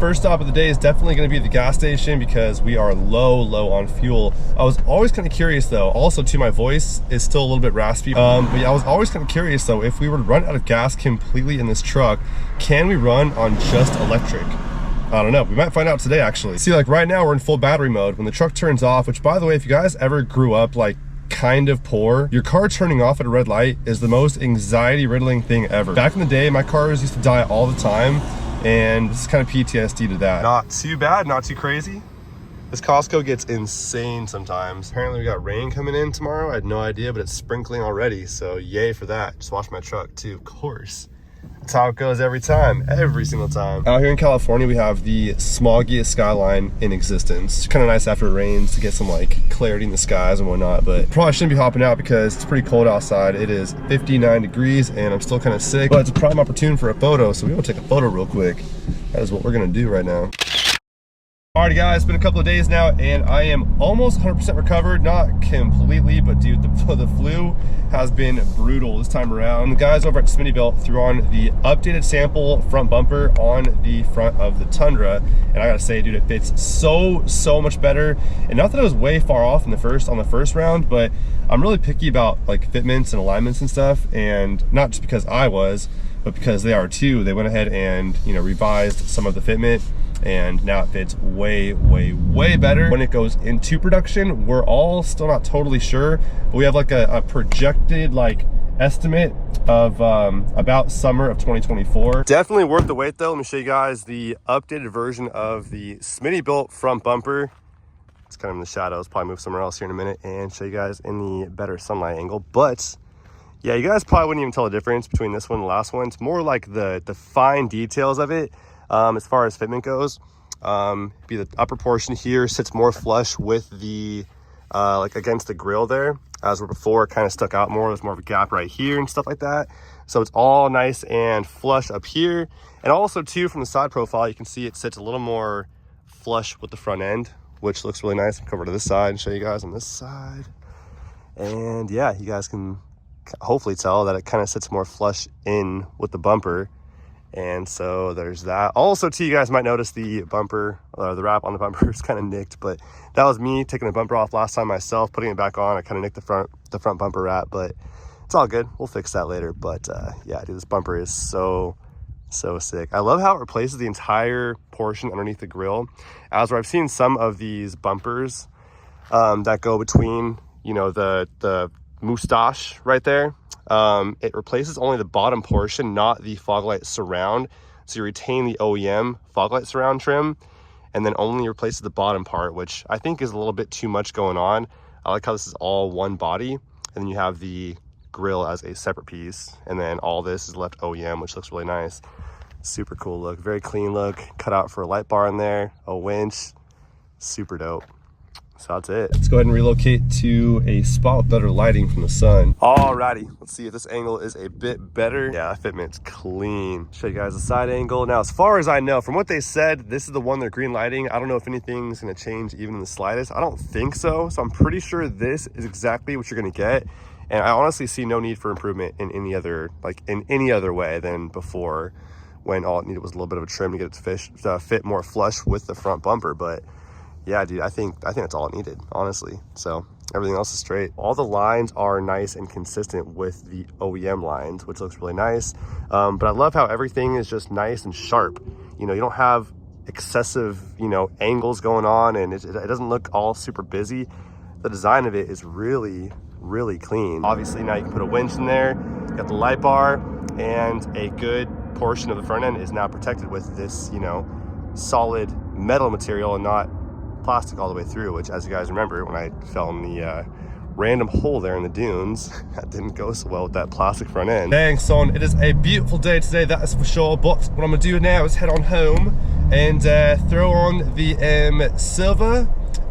First stop of the day is definitely going to be the gas station because we are low on fuel. I was always kind of curious though, also too, my voice is still a little bit raspy, but yeah, I was always kind of curious though, if we were to run out of gas completely in this truck, can we run on just electric? I don't know, we might find out today actually. See, like right now we're in full battery mode. When the truck turns off, which by the way, if you guys ever grew up like kind of poor, your car turning off at a red light is the most anxiety riddling thing ever. Back in the day, my cars used to die all the time, and this is kind of PTSD to that. Not too bad, not too crazy. This Costco gets insane sometimes. Apparently we got rain coming in tomorrow. I had no idea, but it's sprinkling already, so yay for that. Just wash my truck too, of course. That's how it goes every time, every single time. Out here in California, we have the smoggiest skyline in existence. It's kind of nice after it rains to get some like clarity in the skies and whatnot, but probably shouldn't be hopping out because it's pretty cold outside. It is 59 degrees and I'm still kind of sick, but it's a prime opportunity for a photo, so we want to take a photo real quick. That is what we're gonna do right now. Alrighty guys, it's been a couple of days now and I am almost 100% recovered. Not completely, but dude, the flu has been brutal this time around. The guys over at Smittybilt threw on the updated sample front bumper on the front of the Tundra, and I gotta say, dude, it fits so much better. And not that it was way far off on the first round, but I'm really picky about like fitments and alignments and stuff, and not just because I was, but because they are too. They went ahead and, you know, revised some of the fitment, and now it fits way better. When it goes into production, we're all still not totally sure, but we have like a projected like estimate of about summer of 2024. Definitely worth the wait though. Let me show you guys the updated version of the Smittybilt front bumper. It's kind of in the shadows, probably move somewhere else here in a minute and show you guys in the better sunlight angle. But yeah, you guys probably wouldn't even tell the difference between this one and the last one. It's more like the fine details of it. As far as fitment goes, the upper portion here sits more flush with the like against the grill there, as where before it kind of stuck out more. There's more of a gap right here and stuff like that, so it's all nice and flush up here. And also too, from the side profile, you can see it sits a little more flush with the front end, which looks really nice. I'll come over to this side and show you guys on this side, and yeah, you guys can hopefully tell that it kind of sits more flush in with the bumper. And so there's that. Also too, you guys might notice the bumper, the wrap on the bumper is kind of nicked, but that was me taking the bumper off last time myself, putting it back on. I kind of nicked the front bumper wrap, but it's all good. We'll fix that later. But yeah, dude, this bumper is so sick. I love how it replaces the entire portion underneath the grill. As where I've seen some of these bumpers that go between, you know, the moustache right there. It replaces only the bottom portion, not the fog light surround. So you retain the OEM fog light surround trim, and then only replaces the bottom part, which I think is a little bit too much going on. I like how this is all one body, and then you have the grill as a separate piece, and then all this is left OEM, which looks really nice. Super cool look, very clean look. Cut out for a light bar in there, a winch, super dope. So that's it. Let's go ahead and relocate to a spot with better lighting from the sun. Alrighty, let's see if this angle is a bit better. Yeah, that fitment's clean. Show you guys the side angle. Now, as far as I know, from what they said, this is the one they're green lighting. I don't know if anything's gonna change even in the slightest. I don't think so. So I'm pretty sure this is exactly what you're gonna get. And I honestly see no need for improvement in any other way than before, when all it needed was a little bit of a trim to get it to fit more flush with the front bumper. But yeah, dude, I think that's all it needed, honestly. So everything else is straight. All the lines are nice and consistent with the OEM lines, which looks really nice. But I love how everything is just nice and sharp. You know, you don't have excessive, you know, angles going on, and it doesn't look all super busy. The design of it is really clean. Obviously, now you can put a winch in there, got the light bar, and a good portion of the front end is now protected with this, you know, solid metal material and not plastic all the way through, which, as you guys remember, when I fell in the random hole there in the dunes, that didn't go so well with that plastic front end. Dang son, it is a beautiful day today, that is for sure. But what I'm gonna do now is head on home and throw on the silver,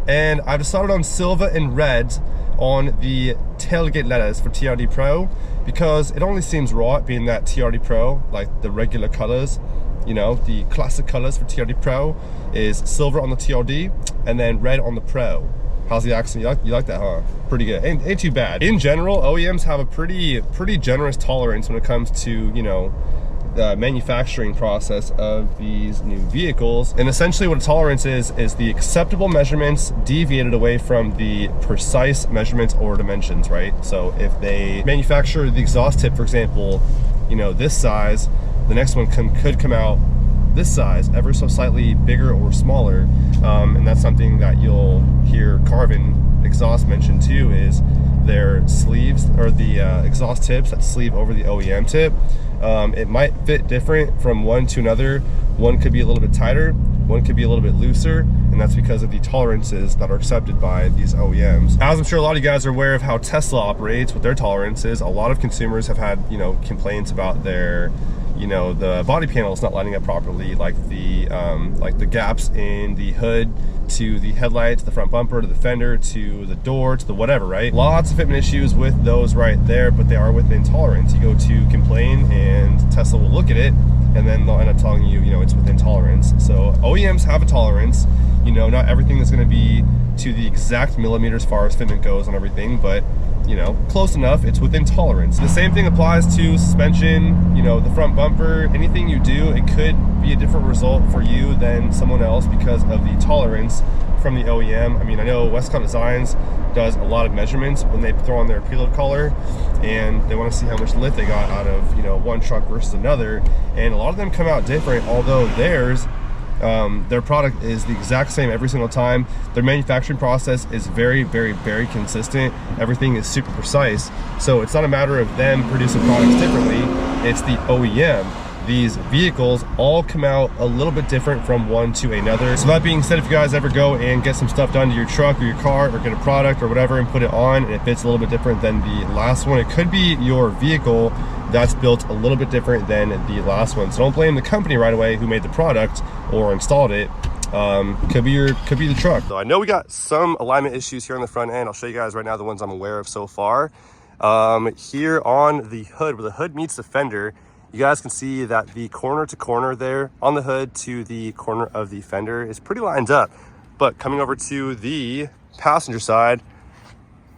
and I've decided on silver and red on the tailgate letters for TRD Pro, because it only seems right, being that TRD Pro, like the regular colors, you know, the classic colors for TRD Pro is silver on the TRD and then red on the Pro. How's the accent? You like that, huh? Pretty good. Ain't too bad. In general, OEMs have a pretty generous tolerance when it comes to, you know, manufacturing process of these new vehicles. And essentially what a tolerance is the acceptable measurements deviated away from the precise measurements or dimensions, right? So if they manufacture the exhaust tip, for example, you know, this size, the next one could come out this size, ever so slightly bigger or smaller. And that's something that you'll hear Carvin exhaust mention too, is their sleeves, or the exhaust tips that sleeve over the OEM tip. It might fit different from one to another. One could be a little bit tighter, one could be a little bit looser, and that's because of the tolerances that are accepted by these OEMs. As I'm sure a lot of you guys are aware of how Tesla operates with their tolerances, a lot of consumers have had, you know, complaints about their, you know, the body panels not lining up properly, like the gaps in the hood to the headlights, the front bumper, to the fender, to the door, to the whatever, right? Lots of fitment issues with those right there, but they are within tolerance. You go to complain and Tesla will look at it, and then they'll end up telling you, you know, it's within tolerance. So OEMs have a tolerance. You know, not everything is going to be to the exact millimeter as far as fitment goes on everything, but you know, close enough, it's within tolerance. The same thing applies to suspension, you know, the front bumper. Anything you do, it could be a different result for you than someone else because of the tolerance from the OEM. I mean, I know Westcott Designs does a lot of measurements when they throw on their preload collar, and they want to see how much lift they got out of, you know, one truck versus another, and a lot of them come out different, although theirs, their product is the exact same every single time. Their manufacturing process is very, very, very consistent. Everything is super precise. So it's not a matter of them producing products differently, it's the OEM. These vehicles all come out a little bit different from one to another. So that being said, if you guys ever go and get some stuff done to your truck or your car, or get a product or whatever and put it on, and it fits a little bit different than the last one, it could be your vehicle that's built a little bit different than the last one. So don't blame the company right away who made the product or installed it. Could be the truck. So I know we got some alignment issues here on the front end. I'll show you guys right now the ones I'm aware of so far. Here on the hood, where the hood meets the fender, you guys can see that the corner to corner there on the hood to the corner of the fender is pretty lined up. But coming over to the passenger side,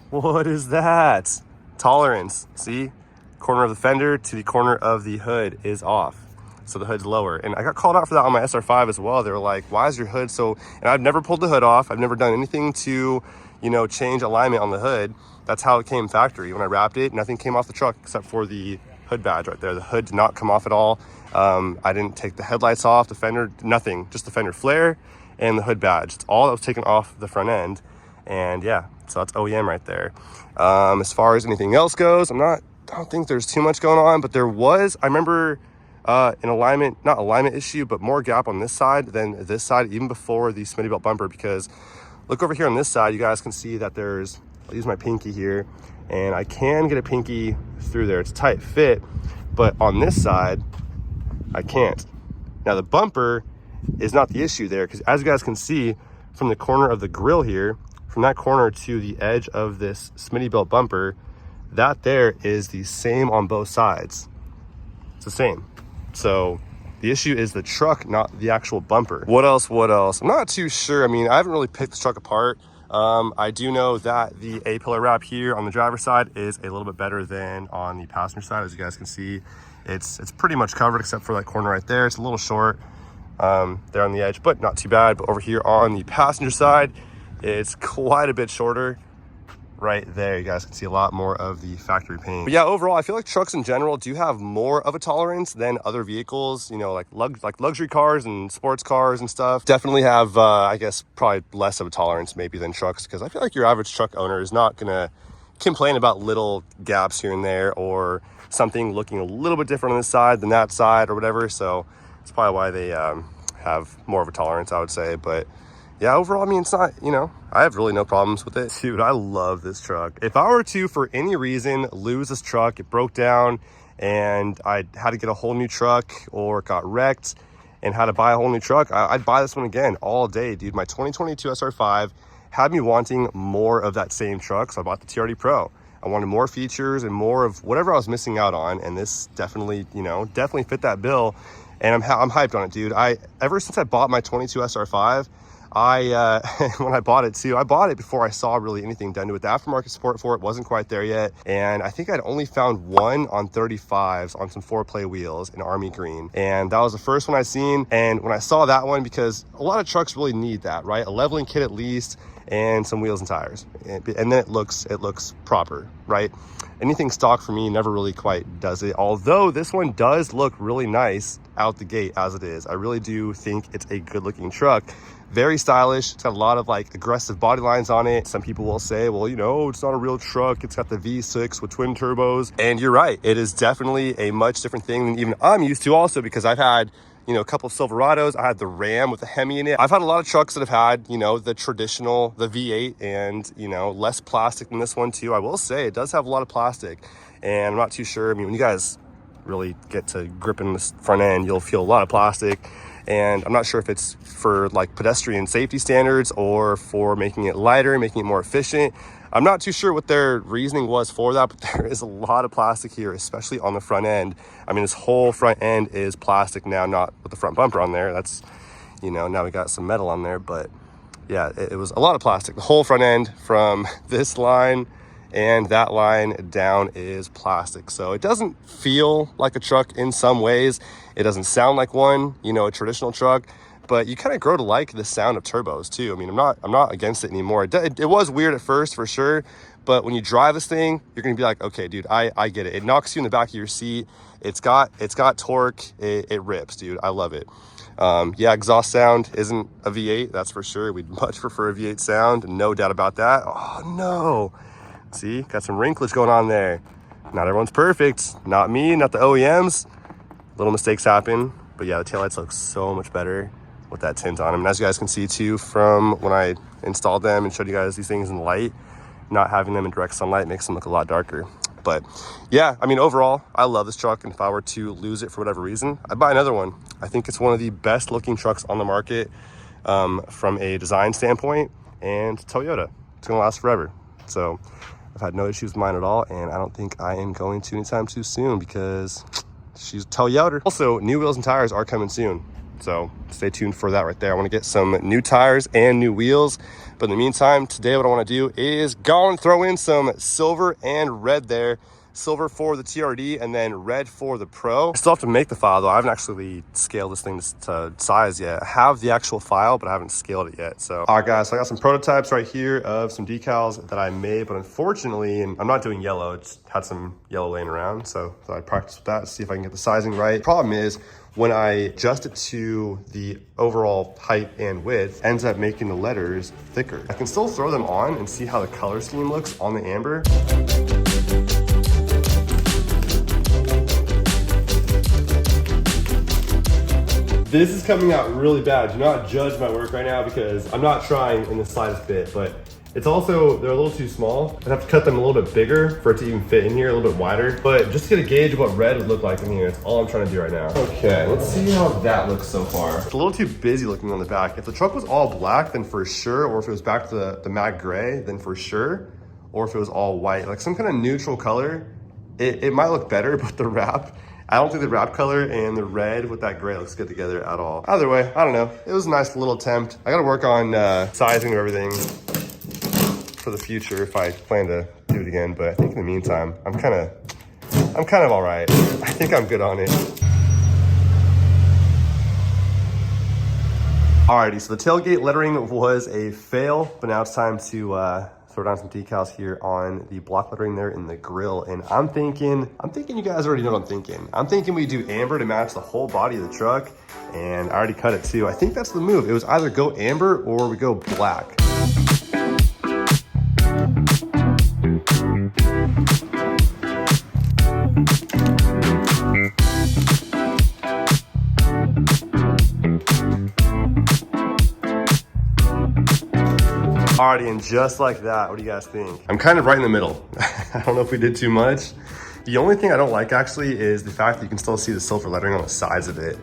what is that? Tolerance, see? Corner of the fender to the corner of the hood is off. So the hood's lower. And I got called out for that on my SR5 as well. They were like, why is your hood so, and I've never pulled the hood off. I've never done anything to, you know, change alignment on the hood. That's how it came factory. When I wrapped it, nothing came off the truck except for the hood badge right there. The hood did not come off at all. I didn't take the headlights off, the fender, nothing, just the fender flare and the hood badge. It's all that was taken off the front end. And yeah, so that's OEM right there. As far as anything else goes, I don't think there's too much going on, but there was, I remember an alignment, not alignment issue, but more gap on this side than this side, even before the Smittybilt bumper, because look over here on this side, you guys can see that there's, I'll use my pinky here, and I can get a pinky through there. It's a tight fit, but on this side, I can't. Now the bumper is not the issue there, because as you guys can see from the corner of the grill here, from that corner to the edge of this Smittybilt bumper, that there is the same on both sides. It's the same. So the issue is the truck, not the actual bumper. What else? I'm not too sure. I mean, I haven't really picked the truck apart. I do know that the A-pillar wrap here on the driver's side is a little bit better than on the passenger side. As you guys can see, it's pretty much covered except for that corner right there. It's a little short there on the edge, but not too bad. But over here on the passenger side, it's quite a bit shorter. Right there, you guys can see a lot more of the factory paint. But yeah, overall, I feel like trucks in general do have more of a tolerance than other vehicles, you know, like luxury cars and sports cars and stuff. Definitely have, I guess, probably less of a tolerance maybe than trucks, because I feel like your average truck owner is not gonna complain about little gaps here and there, or something looking a little bit different on this side than that side or whatever. So it's probably why they have more of a tolerance, I would say. But yeah, overall, I mean, it's not, you know, I have really no problems with it. Dude, I love this truck. If I were to, for any reason, lose this truck, it broke down, and I had to get a whole new truck, or it got wrecked and had to buy a whole new truck, I'd buy this one again all day, dude. My 2022 SR5 had me wanting more of that same truck, so I bought the TRD Pro. I wanted more features and more of whatever I was missing out on, and this definitely, you know, definitely fit that bill, and I'm hyped on it, dude. Ever since I bought my 22 SR5, when I bought it too, I bought it before I saw really anything done to it. The aftermarket support for it wasn't quite there yet. And I think I'd only found one on 35s on some 4-play wheels in Army Green. And that was the first one I seen. And when I saw that one, because a lot of trucks really need that, right? A leveling kit at least, and some wheels and tires. And then it looks proper, right? Anything stock for me never really quite does it. Although this one does look really nice out the gate as it is. I really do think it's a good looking truck. Very stylish. It's got a lot of like aggressive body lines on it. Some people will say, well, you know, it's not a real truck. It's got the V6 with twin turbos. And you're right. It is definitely a much different thing than even I'm used to also, because I've had, you know, a couple of Silverados. I had the Ram with the Hemi in it. I've had a lot of trucks that have had, you know, the traditional, the V8, and, you know, less plastic than this one too. I will say it does have a lot of plastic, and I'm not too sure. I mean, when you guys really get to gripping this front end, you'll feel a lot of plastic. And I'm not sure if it's for like pedestrian safety standards or for making it lighter, making it more efficient. I'm not too sure what their reasoning was for that, but there is a lot of plastic here, especially on the front end. I mean, this whole front end is plastic now, not with the front bumper on there. That's, you know, now we got some metal on there, but yeah, it was a lot of plastic. The whole front end from this line and that line down is plastic. So it doesn't feel like a truck in some ways. It doesn't sound like one, you know, a traditional truck. But you kind of grow to like the sound of turbos too. I mean, I'm not against it anymore. It was weird at first for sure, but when you drive this thing, you're gonna be like, okay, dude, I get it. It knocks you in the back of your seat. It's got torque. It rips, dude. I love it. Yeah, exhaust sound isn't a V8, that's for sure. We'd much prefer a V8 sound, no doubt about that. Oh no, see, got some wrinklage going on there. Not everyone's perfect. Not me, not the OEMs. Little mistakes happen, but yeah, the taillights look so much better with that tint on them. And as you guys can see too, from when I installed them and showed you guys these things in the light, not having them in direct sunlight makes them look a lot darker. But yeah, I mean, overall, I love this truck. And if I were to lose it for whatever reason, I'd buy another one. I think it's one of the best looking trucks on the market from a design standpoint, and Toyota. It's gonna last forever. So I've had no issues with mine at all. And I don't think I am going to anytime too soon, because she's Toyota. Also, new wheels and tires are coming soon. So stay tuned for that right there. I want to get some new tires and new wheels. But in the meantime, today what I want to do is go and throw in some silver and red there. Silver for the TRD and then red for the Pro. I still have to make the file though. I haven't actually scaled this thing to size yet. I have the actual file, but I haven't scaled it yet. So, all right guys, so I got some prototypes right here of some decals that I made, but unfortunately, and I'm not doing yellow, it's had some yellow laying around. So I practiced with that to see if I can get the sizing right. Problem is, when I adjust it to the overall height and width, ends up making the letters thicker. I can still throw them on and see how the color scheme looks on the amber. This is coming out really bad. Do not judge my work right now, because I'm not trying in the slightest bit, but it's also, they're a little too small. I'd have to cut them a little bit bigger for it to even fit in here, a little bit wider. But just to get a gauge of what red would look like in here, that's all I'm trying to do right now. Okay, let's see how that looks so far. It's a little too busy looking on the back. If the truck was all black, then for sure, or if it was back to the matte gray, then for sure, or if it was all white, like some kind of neutral color, it might look better, but the wrap, I don't think the wrap color and the red with that gray looks good together at all. Either way, I don't know. It was a nice little attempt. I gotta work on sizing of everything for the future if I plan to do it again. But I think in the meantime, I'm kind of all right. I think I'm good on it. Alrighty, so the tailgate lettering was a fail, but now it's time to throw down some decals here on the block lettering there in the grill. And I'm thinking you guys already know what I'm thinking. I'm thinking we do amber to match the whole body of the truck, and I already cut it too. I think that's the move. It was either go amber or we go black. Alrighty, and just like that, what do you guys think? I'm kind of right in the middle. I don't know if we did too much. The only thing I don't like actually is the fact that you can still see the silver lettering on the sides of it.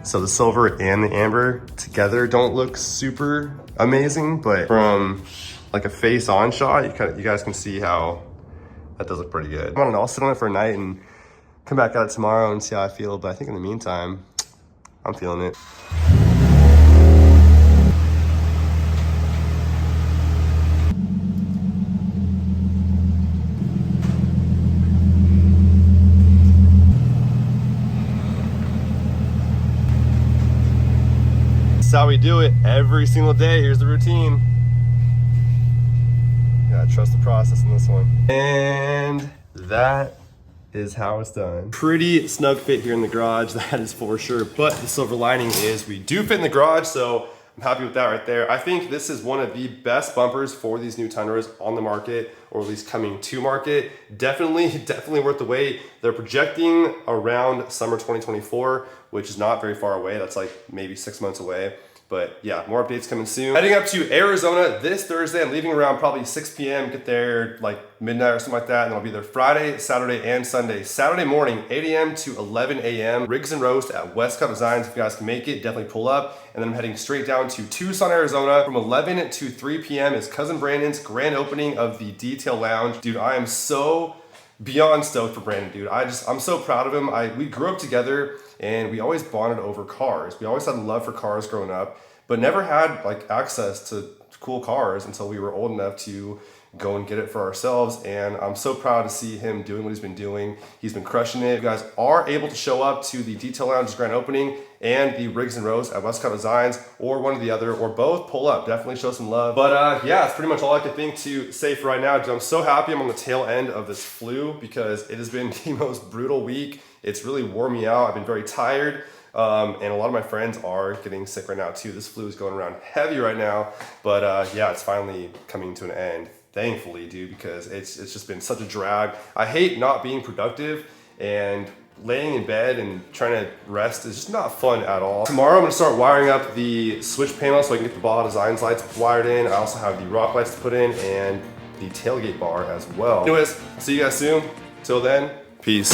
So the silver and the amber together don't look super amazing, but from like a face on shot, you guys can see how that does look pretty good. I don't know, I'll sit on it for a night and come back at it tomorrow and see how I feel. But I think in the meantime, I'm feeling it. is how we do it every single day. Here's the routine. Gotta trust the process in this one. And that is how it's done. Pretty snug fit here in the garage, that is for sure. But the silver lining is we do fit in the garage, so I'm happy with that right there. I think this is one of the best bumpers for these new Tundras on the market, or at least coming to market. Definitely worth the wait. They're projecting around summer 2024, which is not very far away. That's like maybe 6 months away. But yeah, more updates coming soon. Heading up to Arizona this Thursday. I'm leaving around probably 6 p.m. Get there like midnight or something like that. And I'll be there Friday, Saturday, and Sunday. Saturday morning, 8 a.m. to 11 a.m. Rigs and Roast at West Coast Designs. If you guys can make it, definitely pull up. And then I'm heading straight down to Tucson, Arizona. From 11 to 3 p.m. is Cousin Brandon's grand opening of the Detail Lounge. Dude, I am so beyond stoked for Brandon, dude. I'm so proud of him. We grew up together and we always bonded over cars. We always had a love for cars growing up, but never had like access to cool cars until we were old enough to go and get it for ourselves. And I'm so proud to see him doing what he's been doing. He's been crushing it. If you guys are able to show up to the Detail Lounge's grand opening and the Rigs and Roast at West Coast Designs, or one or the other, or both, pull up. Definitely show some love. But yeah, it's pretty much all I could think to say for right now. I'm so happy I'm on the tail end of this flu because it has been the most brutal week. It's really wore me out. I've been very tired. And a lot of my friends are getting sick right now too. This flu is going around heavy right now. But yeah, it's finally coming to an end. Thankfully, dude, because it's just been such a drag. I hate not being productive, and laying in bed and trying to rest is just not fun at all. Tomorrow I'm gonna start wiring up the switch panel so I can get the Baja Designs lights wired in. I also have the rock lights to put in and the tailgate bar as well. Anyways, see you guys soon. Till then, peace.